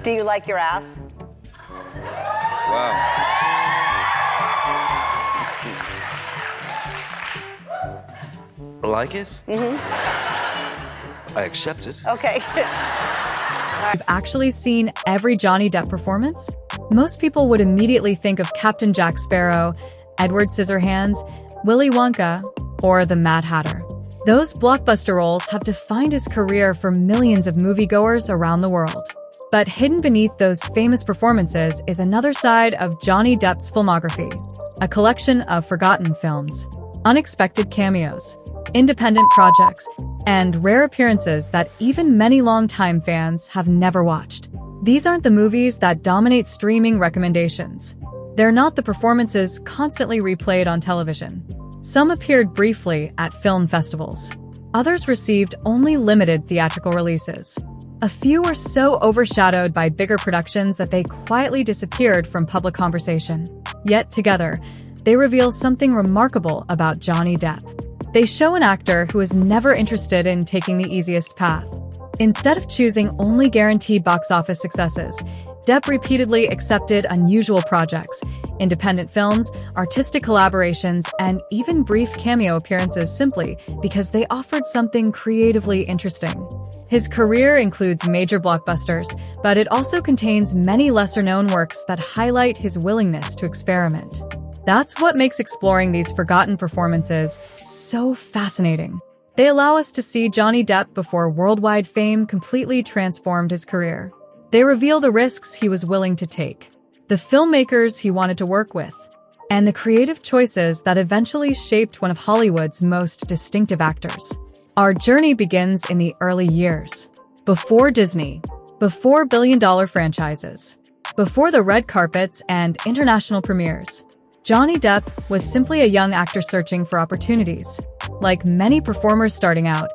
Do you like your ass? Wow. Like it? Mm-hmm. I accept it. Okay. I've actually seen every Johnny Depp performance. Most people would immediately think of Captain Jack Sparrow, Edward Scissorhands, Willy Wonka, or the Mad Hatter. Those blockbuster roles have defined his career for millions of moviegoers around the world. But hidden beneath those famous performances is another side of Johnny Depp's filmography, a collection of forgotten films, unexpected cameos, independent projects, and rare appearances that even many longtime fans have never watched. These aren't the movies that dominate streaming recommendations. They're not the performances constantly replayed on television. Some appeared briefly at film festivals. Others received only limited theatrical releases. A few were so overshadowed by bigger productions that they quietly disappeared from public conversation. Yet together, they reveal something remarkable about Johnny Depp. They show an actor who is never interested in taking the easiest path. Instead of choosing only guaranteed box office successes, Depp repeatedly accepted unusual projects, independent films, artistic collaborations, and even brief cameo appearances simply because they offered something creatively interesting. His career includes major blockbusters, but it also contains many lesser-known works that highlight his willingness to experiment. That's what makes exploring these forgotten performances so fascinating. They allow us to see Johnny Depp before worldwide fame completely transformed his career. They reveal the risks he was willing to take, the filmmakers he wanted to work with, and the creative choices that eventually shaped one of Hollywood's most distinctive actors. Our journey begins in the early years. Before Disney, before billion-dollar franchises, before the red carpets and international premieres, Johnny Depp was simply a young actor searching for opportunities. Like many performers starting out,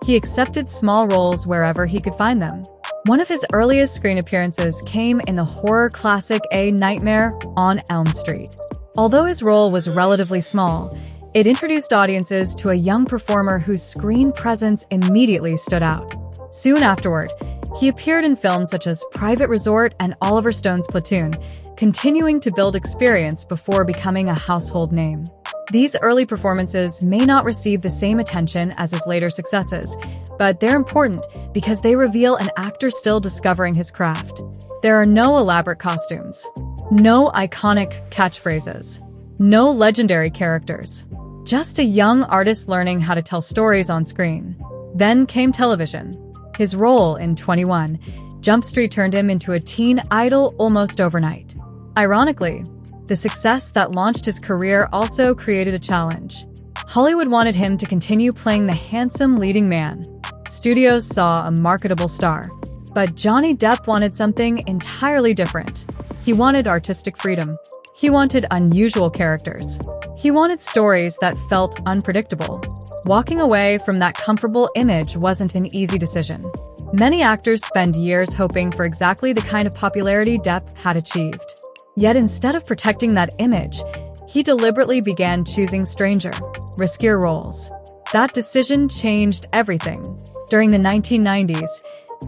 he accepted small roles wherever he could find them. One of his earliest screen appearances came in the horror classic A Nightmare on Elm Street. Although his role was relatively small, it introduced audiences to a young performer whose screen presence immediately stood out. Soon afterward, he appeared in films such as Private Resort and Oliver Stone's Platoon, continuing to build experience before becoming a household name. These early performances may not receive the same attention as his later successes, but they're important because they reveal an actor still discovering his craft. There are no elaborate costumes, no iconic catchphrases, no legendary characters, just a young artist learning how to tell stories on screen. Then came television. His role in 21 Jump Street turned him into a teen idol almost overnight. Ironically, the success that launched his career also created a challenge. Hollywood wanted him to continue playing the handsome leading man. Studios saw a marketable star. But Johnny Depp wanted something entirely different. He wanted artistic freedom. He wanted unusual characters. He wanted stories that felt unpredictable. Walking away from that comfortable image wasn't an easy decision. Many actors spend years hoping for exactly the kind of popularity Depp had achieved. Yet instead of protecting that image, he deliberately began choosing stranger, riskier roles. That decision changed everything. During the 1990s,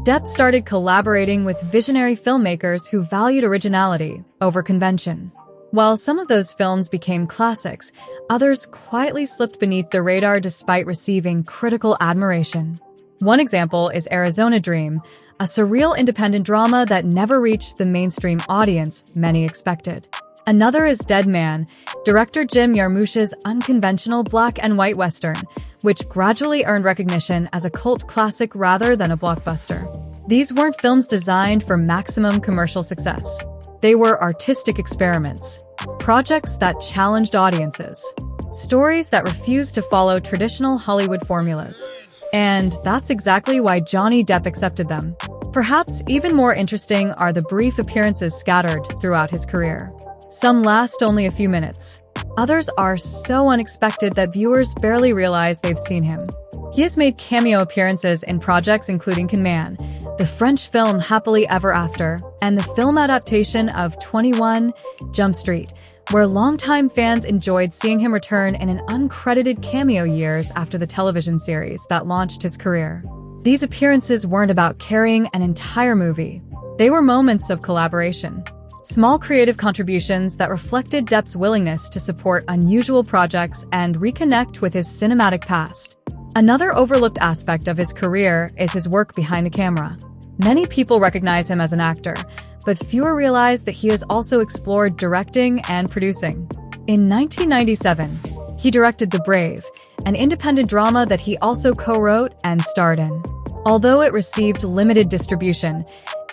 Depp started collaborating with visionary filmmakers who valued originality over convention. While some of those films became classics, others quietly slipped beneath the radar despite receiving critical admiration. One example is Arizona Dream, a surreal independent drama that never reached the mainstream audience many expected. Another is Dead Man, director Jim Jarmusch's unconventional black and white western, which gradually earned recognition as a cult classic rather than a blockbuster. These weren't films designed for maximum commercial success. They were artistic experiments, projects that challenged audiences, stories that refused to follow traditional Hollywood formulas. And that's exactly why Johnny Depp accepted them. Perhaps even more interesting are the brief appearances scattered throughout his career. Some last only a few minutes. Others are so unexpected that viewers barely realize they've seen him. He has made cameo appearances in projects including Can Man, the French film Happily Ever After, and the film adaptation of 21 Jump Street, where longtime fans enjoyed seeing him return in an uncredited cameo years after the television series that launched his career. These appearances weren't about carrying an entire movie. They were moments of collaboration. Small creative contributions that reflected Depp's willingness to support unusual projects and reconnect with his cinematic past. Another overlooked aspect of his career is his work behind the camera. Many people recognize him as an actor, but fewer realize that he has also explored directing and producing. In 1997, he directed The Brave, an independent drama that he also co-wrote and starred in. Although it received limited distribution,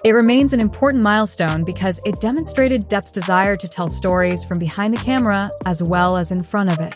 it remains an important milestone because it demonstrated Depp's desire to tell stories from behind the camera as well as in front of it.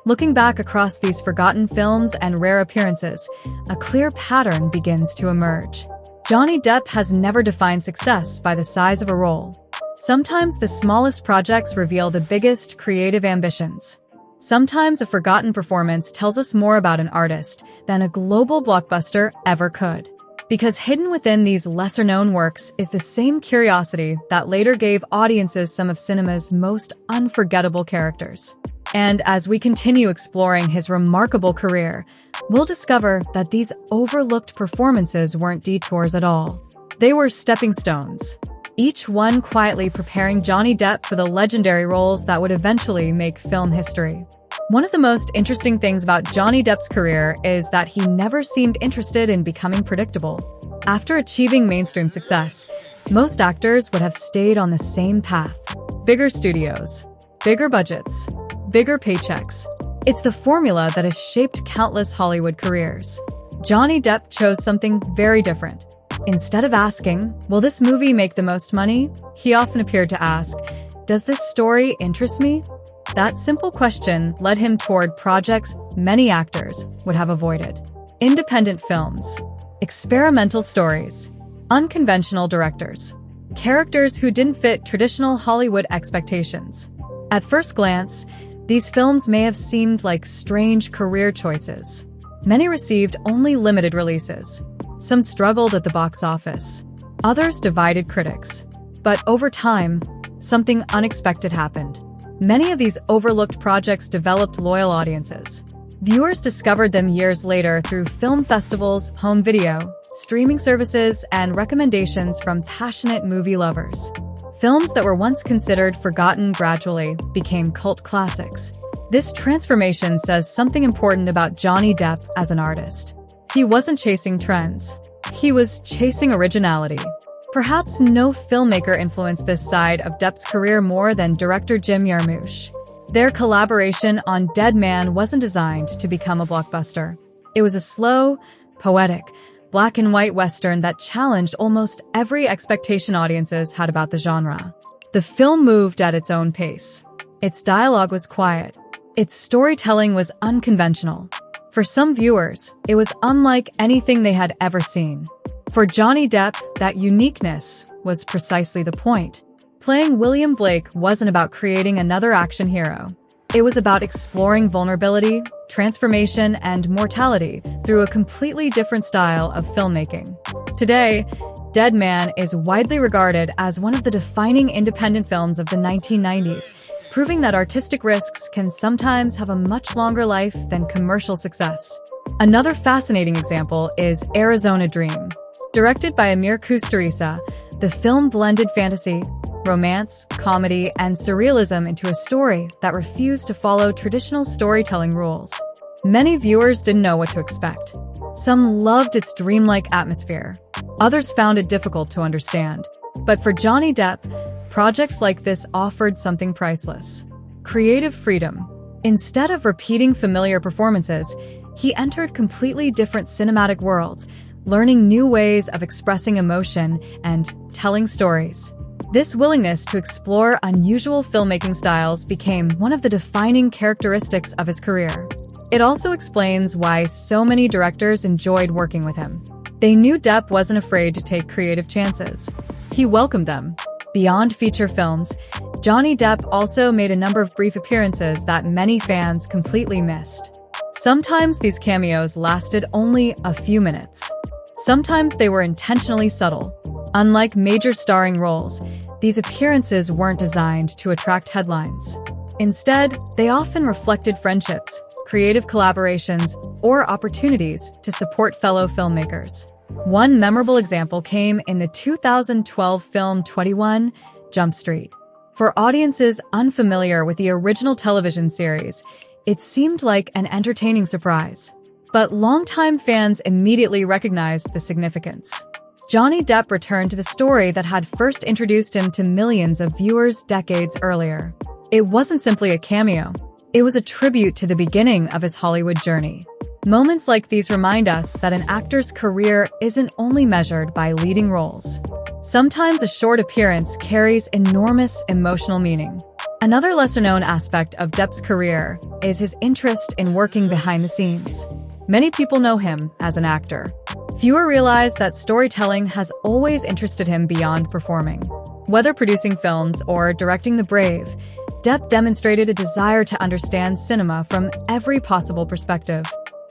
Looking back across these forgotten films and rare appearances, a clear pattern begins to emerge. Johnny Depp has never defined success by the size of a role. Sometimes the smallest projects reveal the biggest creative ambitions. Sometimes a forgotten performance tells us more about an artist than a global blockbuster ever could. Because hidden within these lesser-known works is the same curiosity that later gave audiences some of cinema's most unforgettable characters. And as we continue exploring his remarkable career, we'll discover that these overlooked performances weren't detours at all. They were stepping stones, each one quietly preparing Johnny Depp for the legendary roles that would eventually make film history. One of the most interesting things about Johnny Depp's career is that he never seemed interested in becoming predictable. After achieving mainstream success, most actors would have stayed on the same path. Bigger studios, bigger budgets, bigger paychecks. It's the formula that has shaped countless Hollywood careers. Johnny Depp chose something very different. Instead of asking, "Will this movie make the most money?" he often appeared to ask, "Does this story interest me?" That simple question led him toward projects many actors would have avoided. Independent films, experimental stories, unconventional directors, characters who didn't fit traditional Hollywood expectations. At first glance, these films may have seemed like strange career choices. Many received only limited releases. Some struggled at the box office. Others divided critics. But over time, something unexpected happened. Many of these overlooked projects developed loyal audiences. Viewers discovered them years later through film festivals, home video, streaming services, and recommendations from passionate movie lovers. Films that were once considered forgotten gradually became cult classics. This transformation says something important about Johnny Depp as an artist. He wasn't chasing trends. He was chasing originality. Perhaps no filmmaker influenced this side of Depp's career more than director Jim Jarmusch. Their collaboration on Dead Man wasn't designed to become a blockbuster. It was a slow, poetic, black and white Western that challenged almost every expectation audiences had about the genre. The film moved at its own pace. Its dialogue was quiet. Its storytelling was unconventional. For some viewers, it was unlike anything they had ever seen. For Johnny Depp, that uniqueness was precisely the point. Playing William Blake wasn't about creating another action hero. It was about exploring vulnerability, transformation, and mortality through a completely different style of filmmaking. Today, Dead Man is widely regarded as one of the defining independent films of the 1990s, proving that artistic risks can sometimes have a much longer life than commercial success. Another fascinating example is Arizona Dream. Directed by Amir Kusturica, the film blended fantasy, romance, comedy, and surrealism into a story that refused to follow traditional storytelling rules. Many viewers didn't know what to expect. Some loved its dreamlike atmosphere. Others found it difficult to understand. But for Johnny Depp, projects like this offered something priceless: creative freedom. Instead of repeating familiar performances, he entered completely different cinematic worlds, learning new ways of expressing emotion and telling stories. This willingness to explore unusual filmmaking styles became one of the defining characteristics of his career. It also explains why so many directors enjoyed working with him. They knew Depp wasn't afraid to take creative chances. He welcomed them. Beyond feature films, Johnny Depp also made a number of brief appearances that many fans completely missed. Sometimes these cameos lasted only a few minutes. Sometimes they were intentionally subtle. Unlike major starring roles, these appearances weren't designed to attract headlines. Instead, they often reflected friendships, creative collaborations, or opportunities to support fellow filmmakers. One memorable example came in the 2012 film 21 Jump Street. For audiences unfamiliar with the original television series, it seemed like an entertaining surprise. But longtime fans immediately recognized the significance. Johnny Depp returned to the story that had first introduced him to millions of viewers decades earlier. It wasn't simply a cameo. It was a tribute to the beginning of his Hollywood journey. Moments like these remind us that an actor's career isn't only measured by leading roles. Sometimes a short appearance carries enormous emotional meaning. Another lesser-known aspect of Depp's career is his interest in working behind the scenes. Many people know him as an actor. Fewer realize that storytelling has always interested him beyond performing. Whether producing films or directing The Brave, Depp demonstrated a desire to understand cinema from every possible perspective.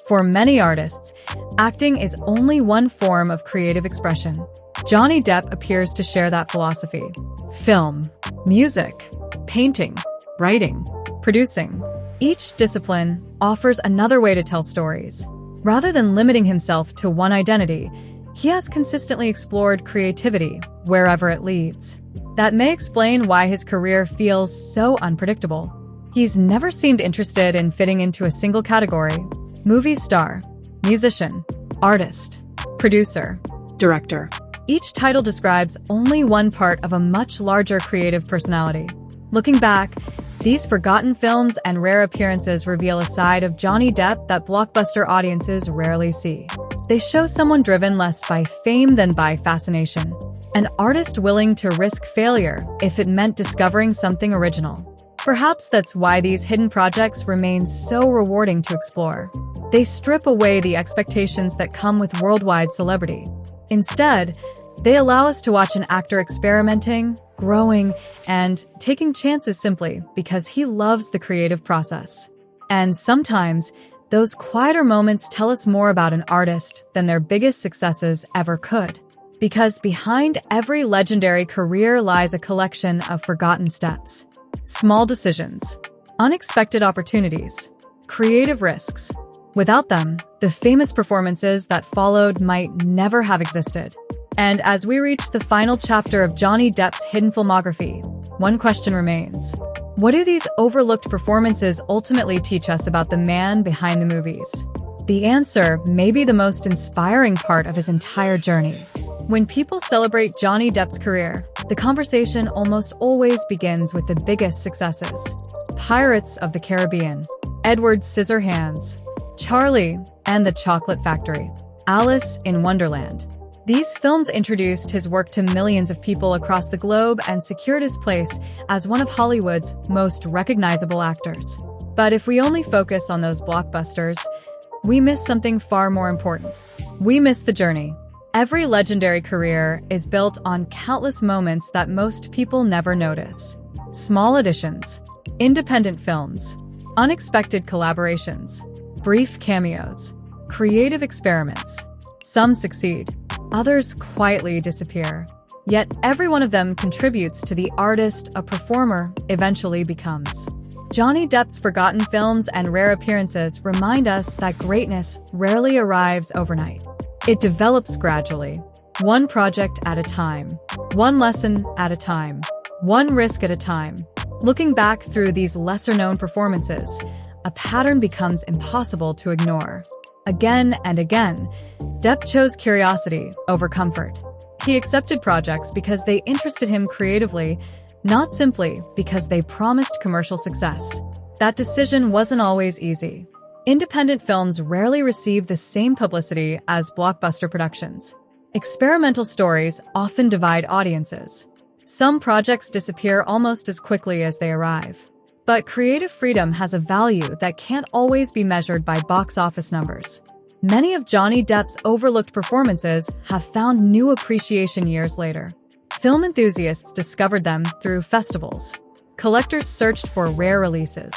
For many artists, acting is only one form of creative expression. Johnny Depp appears to share that philosophy. Film, music, painting, writing, producing. Each discipline offers another way to tell stories. Rather than limiting himself to one identity, he has consistently explored creativity wherever it leads. That may explain why his career feels so unpredictable. He's never seemed interested in fitting into a single category: movie star, musician, artist, producer, director. Each title describes only one part of a much larger creative personality. Looking back, these forgotten films and rare appearances reveal a side of Johnny Depp that blockbuster audiences rarely see. They show someone driven less by fame than by fascination. An artist willing to risk failure if it meant discovering something original. Perhaps that's why these hidden projects remain so rewarding to explore. They strip away the expectations that come with worldwide celebrity. Instead, they allow us to watch an actor experimenting, growing, and taking chances simply because he loves the creative process. And sometimes, those quieter moments tell us more about an artist than their biggest successes ever could. Because behind every legendary career lies a collection of forgotten steps. Small decisions, unexpected opportunities, creative risks. Without them, the famous performances that followed might never have existed. And as we reach the final chapter of Johnny Depp's hidden filmography, one question remains. What do these overlooked performances ultimately teach us about the man behind the movies? The answer may be the most inspiring part of his entire journey. When people celebrate Johnny Depp's career, the conversation almost always begins with the biggest successes. Pirates of the Caribbean, Edward Scissorhands, Charlie and the Chocolate Factory, Alice in Wonderland. These films introduced his work to millions of people across the globe and secured his place as one of Hollywood's most recognizable actors. But if we only focus on those blockbusters, we miss something far more important. We miss the journey. Every legendary career is built on countless moments that most people never notice. Small additions, independent films, unexpected collaborations, brief cameos, creative experiments. Some succeed, others quietly disappear. Yet every one of them contributes to the artist a performer eventually becomes. Johnny Depp's forgotten films and rare appearances remind us that greatness rarely arrives overnight. It develops gradually, one project at a time, one lesson at a time, one risk at a time. Looking back through these lesser-known performances, a pattern becomes impossible to ignore. Again and again, Depp chose curiosity over comfort. He accepted projects because they interested him creatively, not simply because they promised commercial success. That decision wasn't always easy. Independent films rarely receive the same publicity as blockbuster productions. Experimental stories often divide audiences. Some projects disappear almost as quickly as they arrive. But creative freedom has a value that can't always be measured by box office numbers. Many of Johnny Depp's overlooked performances have found new appreciation years later. Film enthusiasts discovered them through festivals. Collectors searched for rare releases.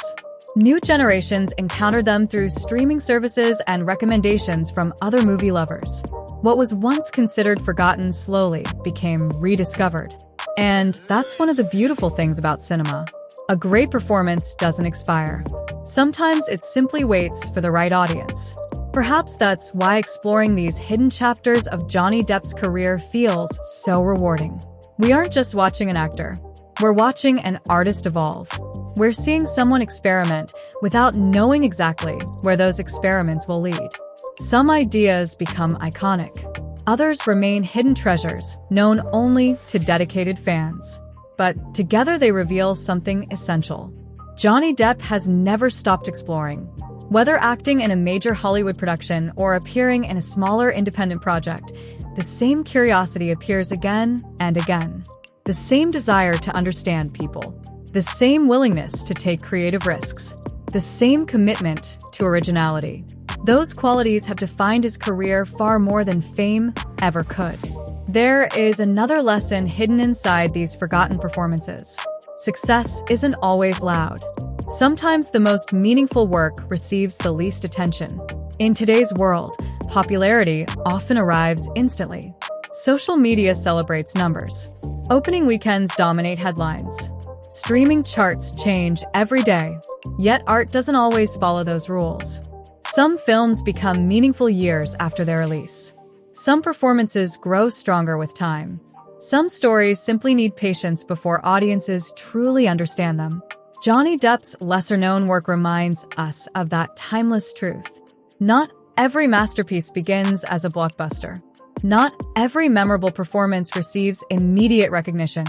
New generations encountered them through streaming services and recommendations from other movie lovers. What was once considered forgotten slowly became rediscovered. And that's one of the beautiful things about cinema. A great performance doesn't expire. Sometimes it simply waits for the right audience. Perhaps that's why exploring these hidden chapters of Johnny Depp's career feels so rewarding. We aren't just watching an actor. We're watching an artist evolve. We're seeing someone experiment without knowing exactly where those experiments will lead. Some ideas become iconic. Others remain hidden treasures, known only to dedicated fans. But together they reveal something essential. Johnny Depp has never stopped exploring. Whether acting in a major Hollywood production or appearing in a smaller independent project, the same curiosity appears again and again. The same desire to understand people. The same willingness to take creative risks. The same commitment to originality. Those qualities have defined his career far more than fame ever could. There is another lesson hidden inside these forgotten performances. Success isn't always loud. Sometimes the most meaningful work receives the least attention. In today's world, popularity often arrives instantly. Social media celebrates numbers. Opening weekends dominate headlines. Streaming charts change every day. Yet art doesn't always follow those rules. Some films become meaningful years after their release. Some performances grow stronger with time. Some stories simply need patience before audiences truly understand them. Johnny Depp's lesser-known work reminds us of that timeless truth. Not every masterpiece begins as a blockbuster. Not every memorable performance receives immediate recognition.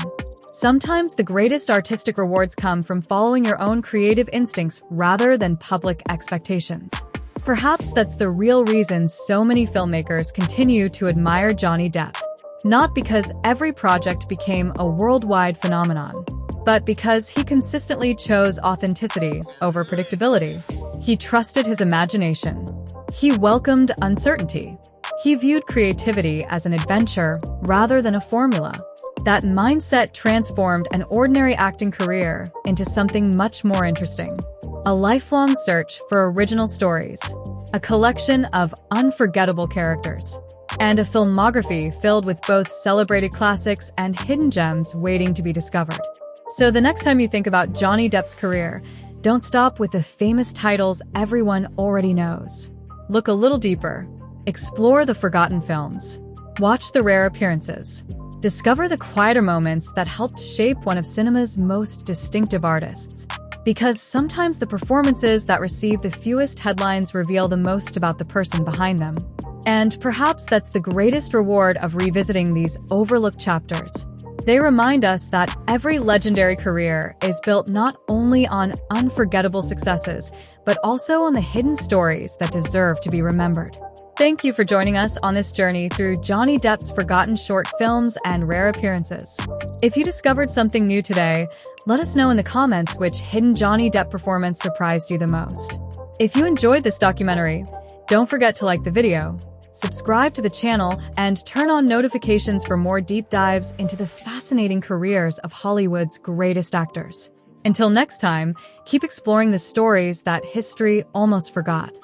Sometimes the greatest artistic rewards come from following your own creative instincts rather than public expectations. Perhaps that's the real reason so many filmmakers continue to admire Johnny Depp. Not because every project became a worldwide phenomenon, but because he consistently chose authenticity over predictability. He trusted his imagination. He welcomed uncertainty. He viewed creativity as an adventure rather than a formula. That mindset transformed an ordinary acting career into something much more interesting. A lifelong search for original stories, a collection of unforgettable characters, and a filmography filled with both celebrated classics and hidden gems waiting to be discovered. So the next time you think about Johnny Depp's career, don't stop with the famous titles everyone already knows. Look a little deeper. Explore the forgotten films. Watch the rare appearances. Discover the quieter moments that helped shape one of cinema's most distinctive artists. Because sometimes the performances that receive the fewest headlines reveal the most about the person behind them. And perhaps that's the greatest reward of revisiting these overlooked chapters. They remind us that every legendary career is built not only on unforgettable successes, but also on the hidden stories that deserve to be remembered. Thank you for joining us on this journey through Johnny Depp's forgotten short films and rare appearances. If you discovered something new today, let us know in the comments which hidden Johnny Depp performance surprised you the most. If you enjoyed this documentary, don't forget to like the video, subscribe to the channel, and turn on notifications for more deep dives into the fascinating careers of Hollywood's greatest actors. Until next time, keep exploring the stories that history almost forgot.